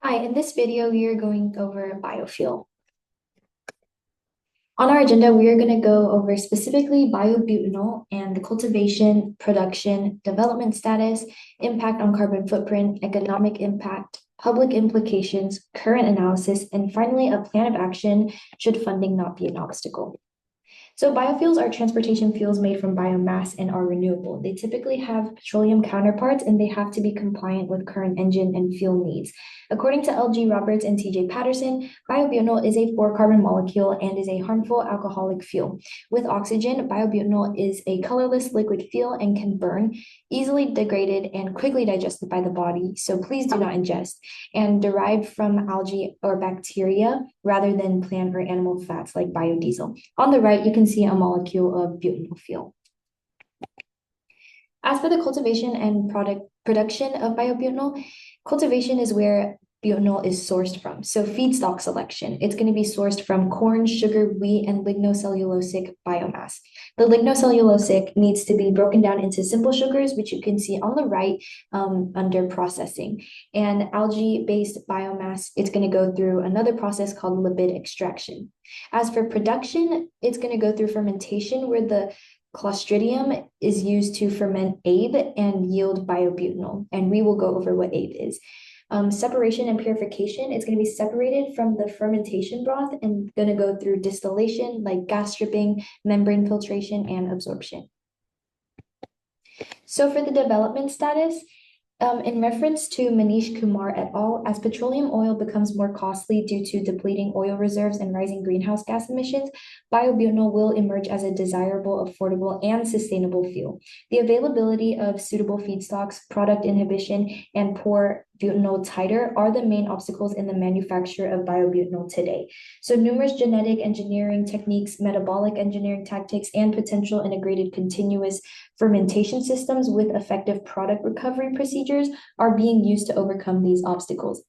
Hi, in this video, we are going over biofuel. On our agenda, we are going to go over specifically biobutanol and the cultivation, production, development status, impact on carbon footprint, economic impact, public implications, current analysis, and finally, a plan of action should funding not be an obstacle. So biofuels are transportation fuels made from biomass and are renewable. They typically have petroleum counterparts and they have to be compliant with current engine and fuel needs. According to L.G. Roberts and T.J. Patterson, biobutanol is a four-carbon molecule and is a harmful alcoholic fuel. With oxygen, biobutanol is a colorless liquid fuel and can burn, easily degraded and quickly digested by the body, so please do not ingest, and derived from algae or bacteria rather than plant or animal fats like biodiesel. On the right, you can see a molecule of butanol fuel. As for the cultivation and production of biobutanol, cultivation is where butanol is sourced from. So feedstock selection, it's going to be sourced from corn, sugar, wheat, and lignocellulosic biomass. The lignocellulosic needs to be broken down into simple sugars, which you can see on the right under processing. And algae-based biomass, it's going to go through another process called lipid extraction. As for production, it's going to go through fermentation where the Clostridium is used to ferment Abe and yield biobutanol, and we will go over what Abe is. Separation and purification, it's going to be separated from the fermentation broth and going to go through distillation like gas stripping, membrane filtration, and absorption. So for the development status, in reference to Manish Kumar et al., as petroleum oil becomes more costly due to depleting oil reserves and rising greenhouse gas emissions, biobutanol will emerge as a desirable, affordable, and sustainable fuel. The availability of suitable feedstocks, product inhibition, and poor butanol titer are the main obstacles in the manufacture of biobutanol today. So numerous genetic engineering techniques, metabolic engineering tactics, and potential integrated continuous fermentation systems with effective product recovery procedures are being used to overcome these obstacles.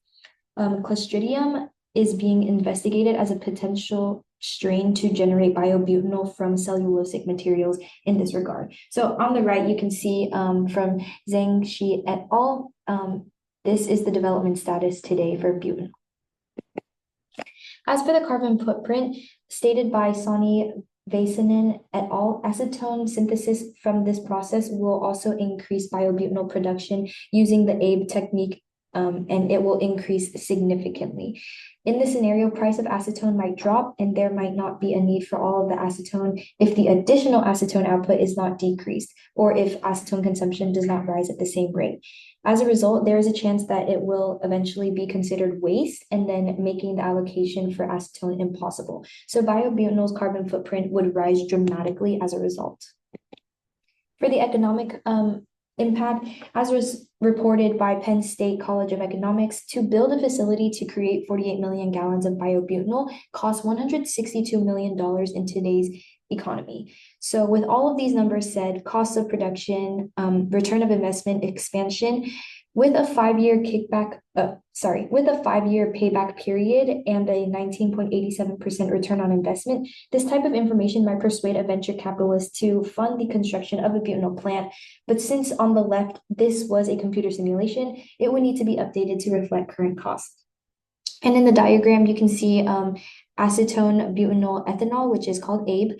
Clostridium is being investigated as a potential strain to generate biobutanol from cellulosic materials in this regard. So on the right, you can see from Zhang Shi et al., this is the development status today for butanol. As for the carbon footprint stated by Sani Vasanen et al., acetone synthesis from this process will also increase biobutanol production using the Abe technique, and it will increase significantly. In this scenario, price of acetone might drop and there might not be a need for all of the acetone if the additional acetone output is not decreased or if acetone consumption does not rise at the same rate. As a result, there is a chance that it will eventually be considered waste and then making the allocation for acetone impossible. So biobutanol's carbon footprint would rise dramatically as a result. For the economic impact, as was reported by Penn State College of Economics, to build a facility to create 48 million gallons of biobutanol costs $162 million in today's economy. So with all of these numbers said, cost of production, return of investment, expansion, with a 5-year payback period and a 19.87% return on investment, this type of information might persuade a venture capitalist to fund the construction of a butanol plant. But since on the left, this was a computer simulation, it would need to be updated to reflect current costs. And in the diagram, you can see acetone butanol ethanol, which is called Abe,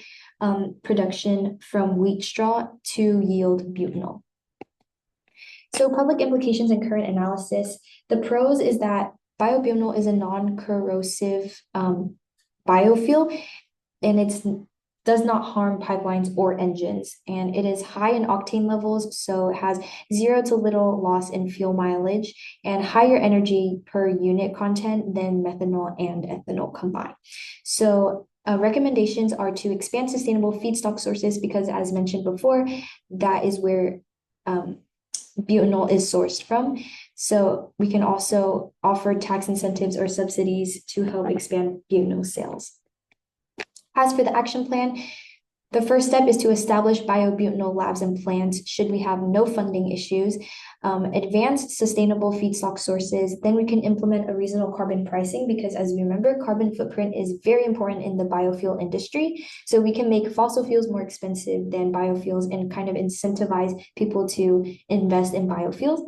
production from wheat straw to yield butanol. So public implications and current analysis. The pros is that biobutanol is a non-corrosive biofuel, and it does not harm pipelines or engines, and it is high in octane levels, so it has zero to little loss in fuel mileage and higher energy per unit content than methanol and ethanol combined. So recommendations are to expand sustainable feedstock sources because, as mentioned before, that is where butanol is sourced from. So we can also offer tax incentives or subsidies to help expand butanol sales. As for the action plan, the first step is to establish biobutanol labs and plants should we have no funding issues. advance sustainable feedstock sources. Then we can implement a reasonable carbon pricing because, as we remember, carbon footprint is very important in the biofuel industry. So we can make fossil fuels more expensive than biofuels and kind of incentivize people to invest in biofuels.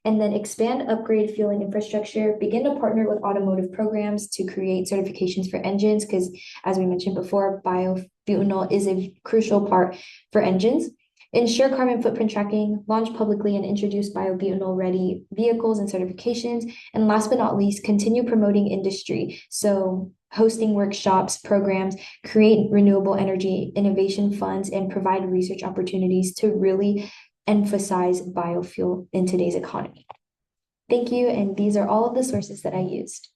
And then expand, upgrade fueling infrastructure, begin to partner with automotive programs to create certifications for engines, because as we mentioned before, biobutanol is a crucial part for engines. Ensure carbon footprint tracking, launch publicly and introduce biobutanol ready vehicles and certifications. And last but not least, continue promoting industry. So hosting workshops, programs, create renewable energy innovation funds, and provide research opportunities to really emphasize biofuel in today's economy. Thank you, and these are all of the sources that I used.